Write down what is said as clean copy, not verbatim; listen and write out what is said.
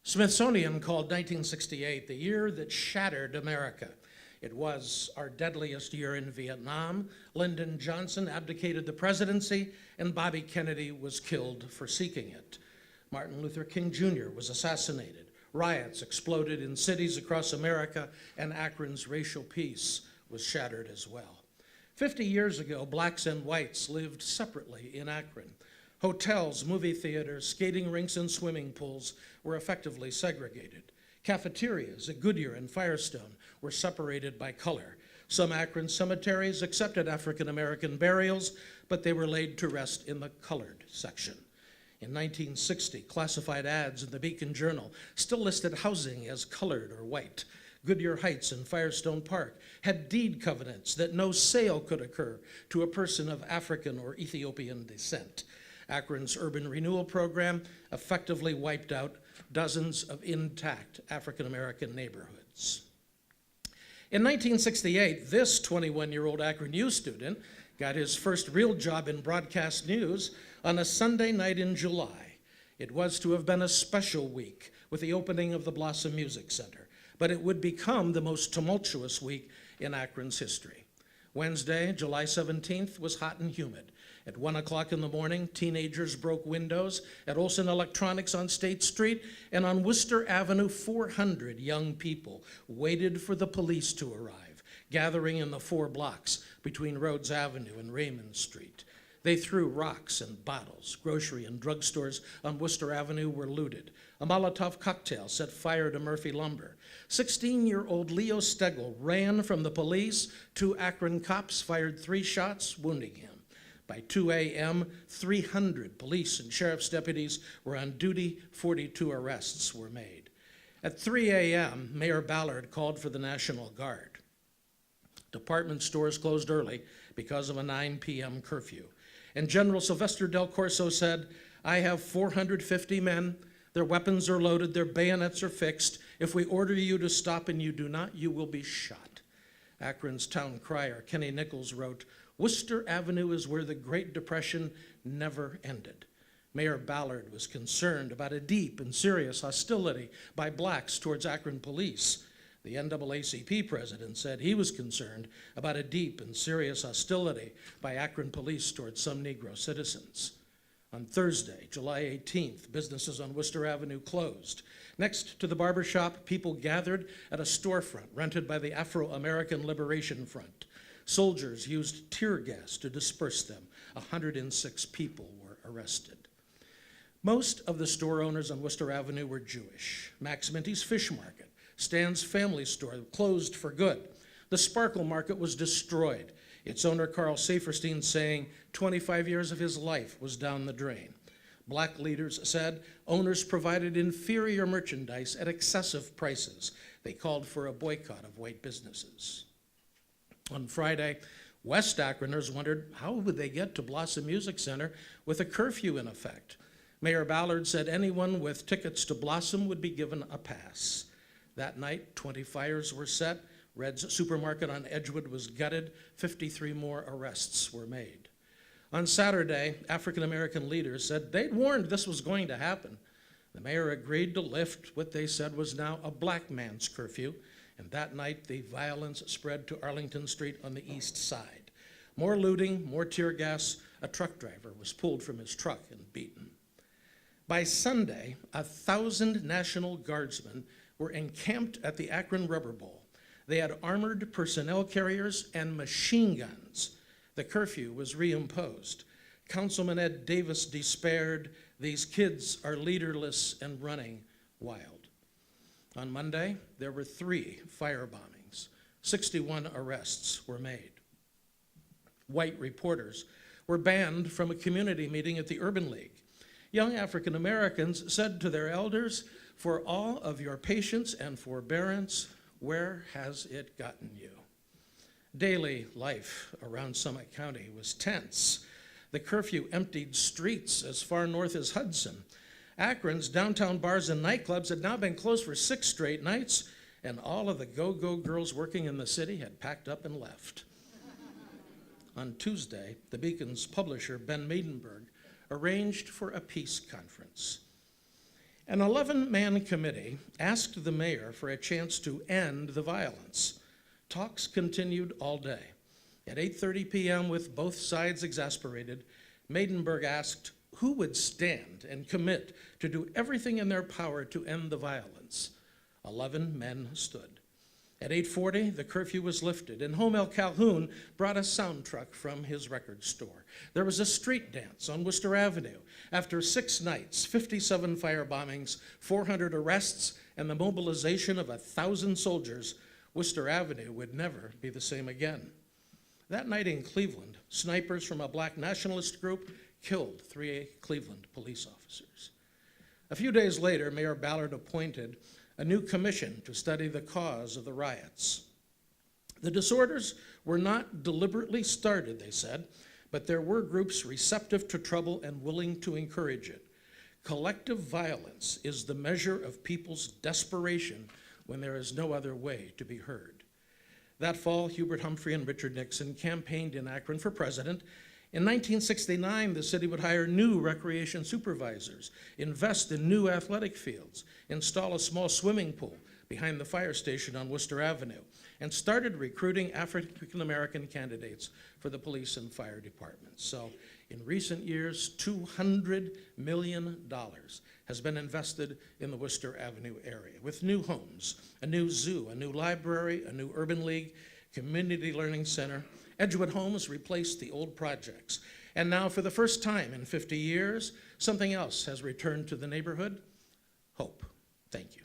Smithsonian called 1968 the year that shattered America. It was our deadliest year in Vietnam. Lyndon Johnson abdicated the presidency, and Bobby Kennedy was killed for seeking it. Martin Luther King Jr. was assassinated. Riots exploded in cities across America, and Akron's racial peace was shattered as well. 50 years ago, blacks and whites lived separately in Akron. Hotels, movie theaters, skating rinks, and swimming pools were effectively segregated. Cafeterias at Goodyear and Firestone were separated by color. Some Akron cemeteries accepted African American burials, but they were laid to rest in the colored section. In 1960, classified ads in the Beacon Journal still listed housing as colored or white. Goodyear Heights and Firestone Park had deed covenants that no sale could occur to a person of African or Ethiopian descent. Akron's urban renewal program effectively wiped out dozens of intact African American neighborhoods. In 1968, this 21-year-old Akron U student got his first real job in broadcast news on a Sunday night in July. It was to have been a special week with the opening of the Blossom Music Center, but it would become the most tumultuous week in Akron's history. Wednesday, July 17th, was hot and humid. At 1 o'clock in the morning, teenagers broke windows at Olson Electronics on State Street, and on Worcester Avenue, 400 young people waited for the police to arrive, gathering in the 4 blocks between Rhodes Avenue and Raymond Street. They threw rocks and bottles. Grocery and drugstores on Worcester Avenue were looted. A Molotov cocktail set fire to Murphy Lumber. 16-year-old Leo Stegel ran from the police. 2 Akron cops fired 3 shots, wounding him. By 2 a.m., 300 police and sheriff's deputies were on duty. 42 arrests were made. At 3 a.m., Mayor Ballard called for the National Guard. Department stores closed early because of a 9 p.m. curfew. And General Sylvester Del Corso said, "I have 450 men. Their weapons are loaded. Their bayonets are fixed. If we order you to stop and you do not, you will be shot." Akron's town crier, Kenny Nichols, wrote, "Worcester Avenue is where the Great Depression never ended." Mayor Ballard was concerned about a deep and serious hostility by blacks towards Akron police. The NAACP president said he was concerned about a deep and serious hostility by Akron police towards some Negro citizens. On Thursday, July 18th, businesses on Worcester Avenue closed. Next to the barber shop, people gathered at a storefront rented by the Afro-American Liberation Front. Soldiers used tear gas to disperse them. 106 people were arrested. Most of the store owners on Worcester Avenue were Jewish. Max Minty's Fish Market, Stan's Family Store, closed for good. The Sparkle Market was destroyed. Its owner, Carl Saferstein, saying 25 years of his life was down the drain. Black leaders said owners provided inferior merchandise at excessive prices. They called for a boycott of white businesses. On Friday, West Akroners wondered how would they get to Blossom Music Center with a curfew in effect. Mayor Ballard said anyone with tickets to Blossom would be given a pass. That night, 20 fires were set. Red's supermarket on Edgewood was gutted. 53 more arrests were made. On Saturday, African American leaders said they'd warned this was going to happen. The mayor agreed to lift what they said was now a black man's curfew. And that night, the violence spread to Arlington Street on the east side. More looting, more tear gas. A truck driver was pulled from his truck and beaten. By Sunday, 1,000 National Guardsmen were encamped at the Akron Rubber Bowl. They had armored personnel carriers and machine guns. The curfew was reimposed. Councilman Ed Davis despaired, "These kids are leaderless and running wild." On Monday, there were 3 fire bombings. 61 arrests were made. White reporters were banned from a community meeting at the Urban League. Young African Americans said to their elders, "For all of your patience and forbearance, where has it gotten you?" Daily life around Summit County was tense. The curfew emptied streets as far north as Hudson. Akron's downtown bars and nightclubs had now been closed for 6 straight nights, and all of the go-go girls working in the city had packed up and left. On Tuesday, the Beacon's publisher, Ben Maidenberg, arranged for a peace conference. An 11-man committee asked the mayor for a chance to end the violence. Talks continued all day. At 8:30 p.m., with both sides exasperated, Maidenberg asked who would stand and commit to do everything in their power to end the violence. 11 men stood. At 8:40, the curfew was lifted, and Homel Calhoun brought a sound truck from his record store. There was a street dance on Worcester Avenue. After 6 nights, 57 fire bombings, 400 arrests, and the mobilization of 1,000 soldiers, Worcester Avenue would never be the same again. That night in Cleveland, snipers from a black nationalist group killed 3 Cleveland police officers. A few days later, Mayor Ballard appointed a new commission to study the cause of the riots. The disorders were not deliberately started, they said, but there were groups receptive to trouble and willing to encourage it. Collective violence is the measure of people's desperation when there is no other way to be heard. That fall, Hubert Humphrey and Richard Nixon campaigned in Akron for president. In 1969, the city would hire new recreation supervisors, invest in new athletic fields, install a small swimming pool behind the fire station on Worcester Avenue, and started recruiting African-American candidates for the police and fire departments. So in recent years, $200 million has been invested in the Worcester Avenue area with new homes, a new zoo, a new library, a new urban league, community learning center. Edgewood Homes replaced the old projects. And now, for the first time in 50 years, something else has returned to the neighborhood: hope. Thank you.